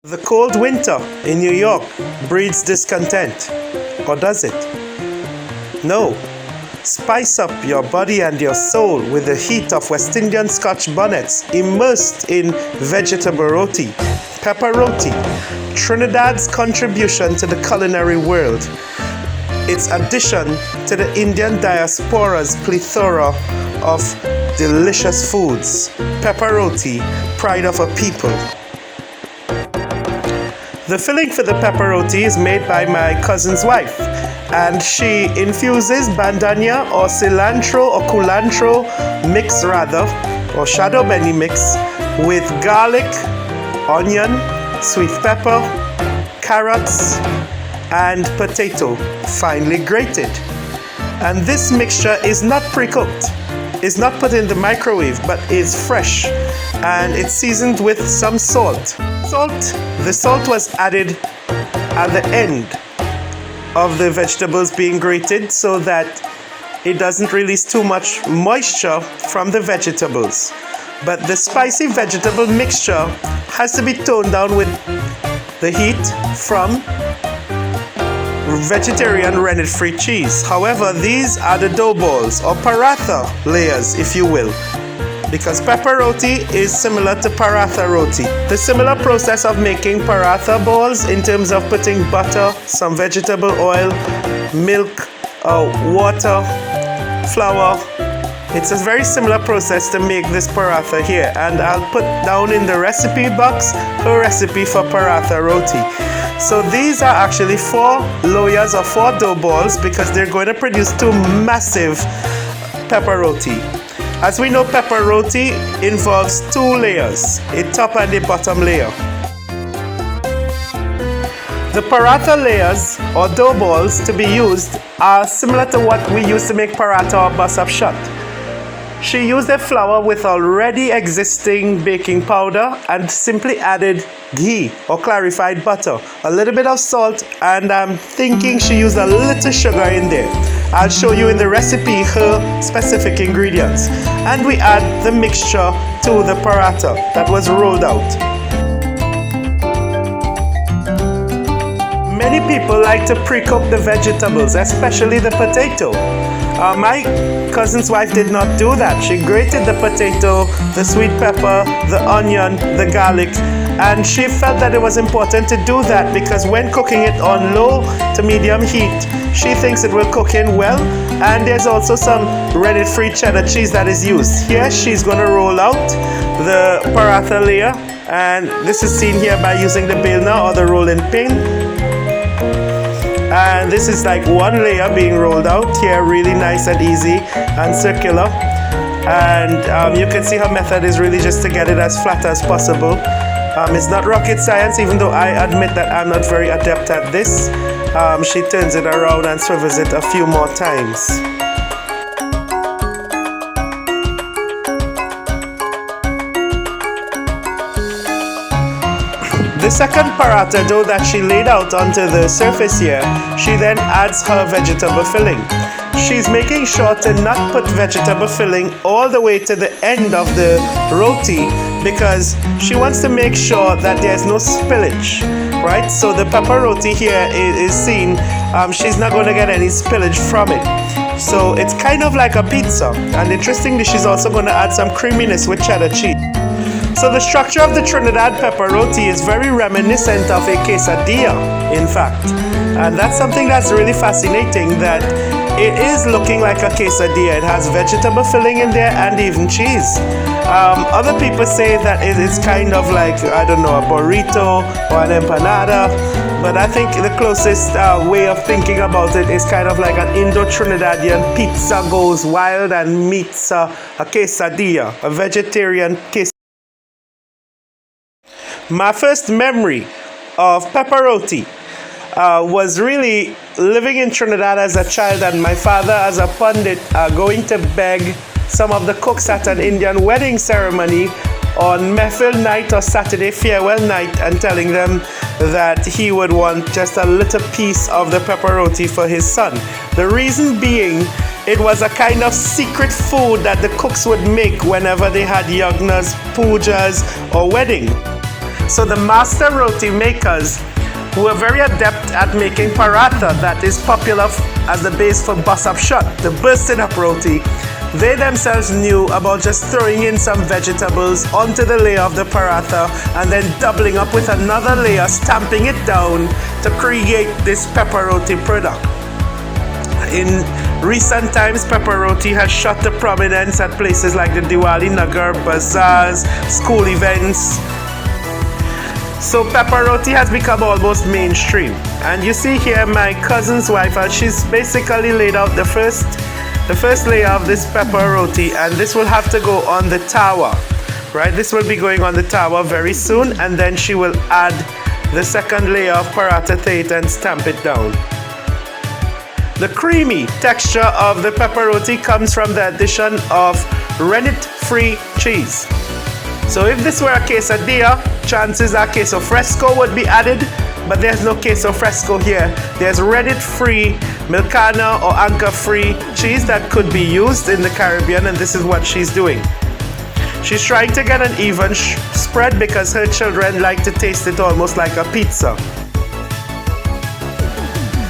The cold winter in New York breeds discontent, or does it? No. Spice up your body and your soul with the heat of West Indian scotch bonnets immersed in vegetable roti, pepper roti, Trinidad's contribution to the culinary world. Its addition to the Indian diaspora's plethora of delicious foods. Pepper roti, pride of a people. The filling for the pepper roti is made by my cousin's wife, and she infuses bandhaniya or cilantro or culantro mix rather, or shadow benni mix with garlic, onion, sweet pepper, carrots, and potato, finely grated. And this mixture is not pre-cooked. It's not put in the microwave, but is fresh, and it's seasoned with some salt. The salt was added at the end of the vegetables being grated so that it doesn't release too much moisture from the vegetables. But the spicy vegetable mixture has to be toned down with the heat from vegetarian rennet-free cheese. However, these are the dough balls or paratha layers, if you will, because pepper roti is similar to paratha roti. The similar process of making paratha balls in terms of putting butter, some vegetable oil, milk, water, flour. It's a very similar process to make this paratha here, and I'll put down in the recipe box her recipe for paratha roti. So these are actually 4 loyas or 4 dough balls because they're going to produce 2 massive pepper roti. As we know, pepper roti involves 2 layers, a top and a bottom layer. The paratha layers or dough balls to be used are similar to what we use to make paratha or bus up shot. She used a flour with already existing baking powder and simply added ghee or clarified butter, a little bit of salt, and I'm thinking she used a little sugar in there. I'll show you in the recipe her specific ingredients. And we add the mixture to the paratha that was rolled out. Many people like to pre-cook the vegetables, especially the potato. My cousin's wife did not do that. She grated the potato, the sweet pepper, the onion, the garlic, and she felt that it was important to do that because when cooking it on low to medium heat, she thinks it will cook in well. And there's also some rennet-free cheddar cheese that is used. Here she's going to roll out the paratha layer, and this is seen here by using the bailna or the rolling pin. And this is like 1 layer being rolled out here, really nice and easy and circular. And you can see her method is really just to get it as flat as possible. It's not rocket science, even though I admit that I'm not very adept at this. She turns it around and swivels it a few more times. The second paratha dough that she laid out onto the surface here, she then adds her vegetable filling. She's making sure to not put vegetable filling all the way to the end of the roti because she wants to make sure that there's no spillage, right? So the pepper roti here is seen, she's not going to get any spillage from it. So it's kind of like a pizza. And interestingly, she's also going to add some creaminess with cheddar cheese. So the structure of the Trinidad pepper roti is very reminiscent of a quesadilla, in fact. And that's something that's really fascinating, that it is looking like a quesadilla. It has vegetable filling in there and even cheese. Other people say that it is kind of like, I don't know, a burrito or an empanada. But I think the closest way of thinking about it is kind of like an Indo-Trinidadian pizza goes wild and meets a quesadilla, a vegetarian quesadilla. My first memory of pepper roti was really living in Trinidad as a child, and my father as a pundit going to beg some of the cooks at an Indian wedding ceremony on Mehfil night or Saturday farewell night and telling them that he would want just a little piece of the pepper roti for his son. The reason being, it was a kind of secret food that the cooks would make whenever they had yagnas, pujas, or wedding. So the master roti makers who are very adept at making paratha, that is popular as the base for bus up shot, the bursting up roti, they themselves knew about just throwing in some vegetables onto the layer of the paratha and then doubling up with another layer, stamping it down to create this pepper roti product. In recent times, pepper roti has shot to prominence at places like the Diwali Nagar, bazaars, school events. So pepper roti has become almost mainstream. And you see here my cousin's wife, she's basically laid out the first layer of this pepper roti, and this will have to go on the tawa, right? This will be going on the tawa very soon, and then she will add the second layer of paratha to it and stamp it down. The creamy texture of the pepper roti comes from the addition of rennet-free cheese. So if this were a quesadilla, chances are queso fresco would be added, but there's no queso fresco here. There's rennet-free, Milcana or Anchor-free cheese that could be used in the Caribbean, and this is what she's doing. She's trying to get an even spread because her children like to taste it almost like a pizza.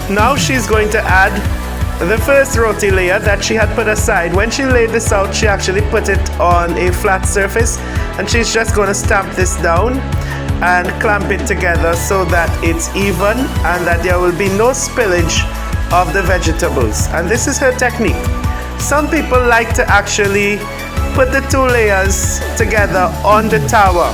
Now she's going to add the first roti layer that she had put aside. When she laid this out, she actually put it on a flat surface, and she's just going to stamp this down and clamp it together so that it's even and that there will be no spillage of the vegetables. And this is her technique. Some people like to actually put the two layers together on the tawa.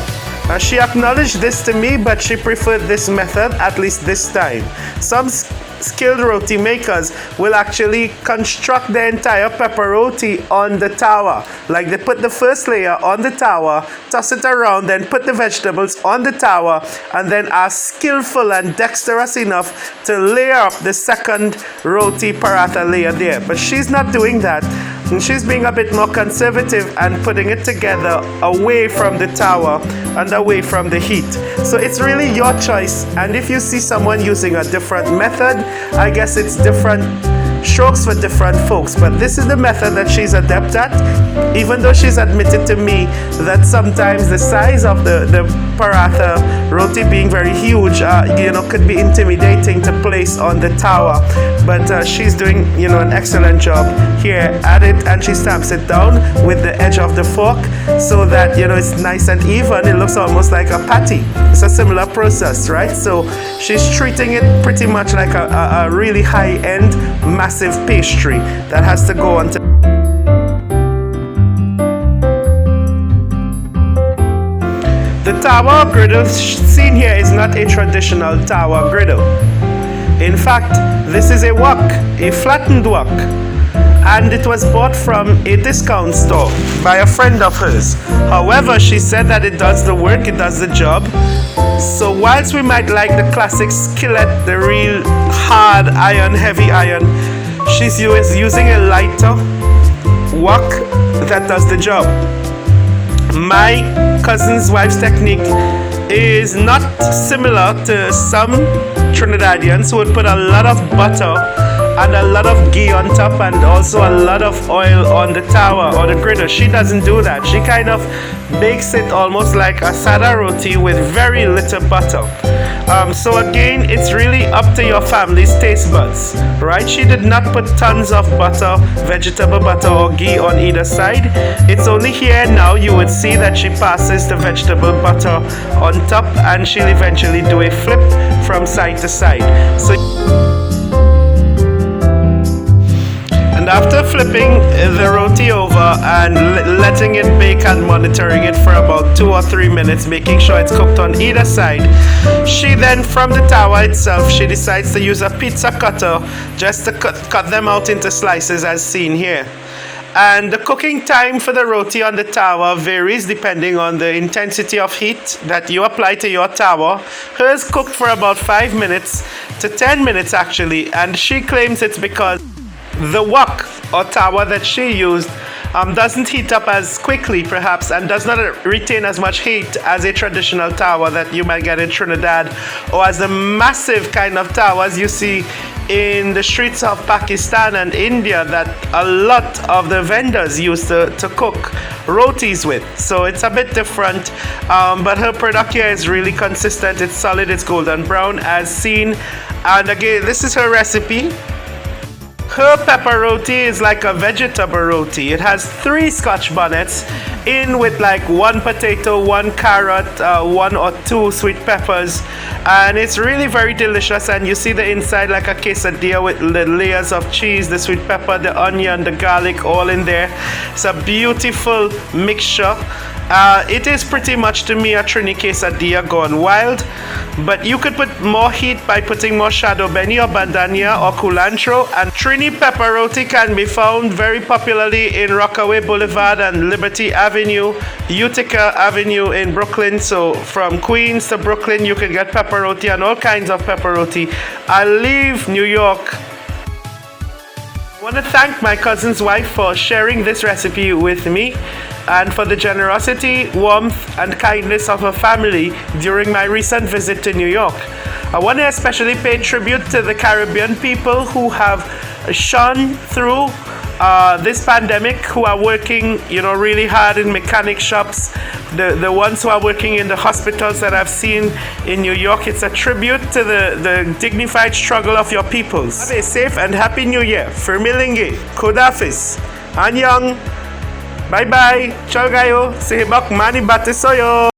She acknowledged this to me, but she preferred this method, at least this time. Some skilled roti makers will actually construct the entire pepper roti on the tawa. Like they put the first layer on the tawa, toss it around, then put the vegetables on the tawa, and then are skillful and dexterous enough to layer up the second roti paratha layer there. But she's not doing that. And she's being a bit more conservative and putting it together away from the tawa and away from the heat. So it's really your choice. And if you see someone using a different method, I guess it's different strokes for different folks. But this is the method that she's adept at, even though she's admitted to me that sometimes the size of the paratha roti being very huge, could be intimidating to place on the tawa. But she's doing, an excellent job here at it, and she stamps it down with the edge of the fork so that, it's nice and even. It looks almost like a patty. It's a similar process, right? So she's treating it pretty much like a really high-end, massive pastry that has to go on to. The tawa griddle seen here is not a traditional tawa griddle. In fact, this is a wok, a flattened wok, and it was bought from a discount store by a friend of hers. However, she said that it does the work, it does the job. So whilst we might like the classic skillet, the real hard iron, heavy iron, she's using a lighter wok that does the job. My cousin's wife's technique is not similar to some Trinidadians who would put a lot of butter and a lot of ghee on top and also a lot of oil on the tawa or the griddle. She doesn't do that. She kind of bakes it almost like a sada roti with very little butter. So again, it's really up to your family's taste buds, right? She did not put tons of butter, vegetable butter or ghee on either side. It's only here now you would see that she passes the vegetable butter on top, and she'll eventually do a flip from side to side. And after flipping the roti over and letting it bake and monitoring it for about 2 or 3 minutes, making sure it's cooked on either side, she then, from the tawa itself, she decides to use a pizza cutter just to cut them out into slices as seen here. And the cooking time for the roti on the tawa varies depending on the intensity of heat that you apply to your tawa. Hers cooked for about 5 minutes to 10 minutes actually, and she claims it's because the wok or tawa that she used doesn't heat up as quickly perhaps, and does not retain as much heat as a traditional tawa that you might get in Trinidad, or as the massive kind of tawas you see in the streets of Pakistan and India that a lot of the vendors used to cook rotis with. So it's a bit different, but her product here is really consistent. It's solid, it's golden brown as seen. And again, this is her recipe. Her pepper roti is like a vegetable roti. It has 3 scotch bonnets in with like 1 potato, 1 carrot, 1 or 2 sweet peppers, and it's really very delicious. And you see the inside like a quesadilla with the layers of cheese, the sweet pepper, the onion, the garlic all in there. It's a beautiful mixture. It is pretty much to me a Trini quesadilla gone wild, but you could put more heat by putting more shadow benni or bandhaniya or culantro. And Trini pepper roti can be found very popularly in Rockaway Boulevard and Liberty Avenue, Utica Avenue in Brooklyn. So from Queens to Brooklyn you can get pepper roti and all kinds of pepper roti. I leave New York. I want to thank my cousin's wife for sharing this recipe with me, and for the generosity, warmth, and kindness of her family during my recent visit to New York. I want to especially pay tribute to the Caribbean people who have shone through this pandemic, who are working, really hard in mechanic shops, the ones who are working in the hospitals that I've seen in New York. It's a tribute to the dignified struggle of your peoples. Have a safe and happy New Year. Firmilingi, Kodafis, Anyang. Bye bye. Ciao gayo. Sehibak mani bate soyo.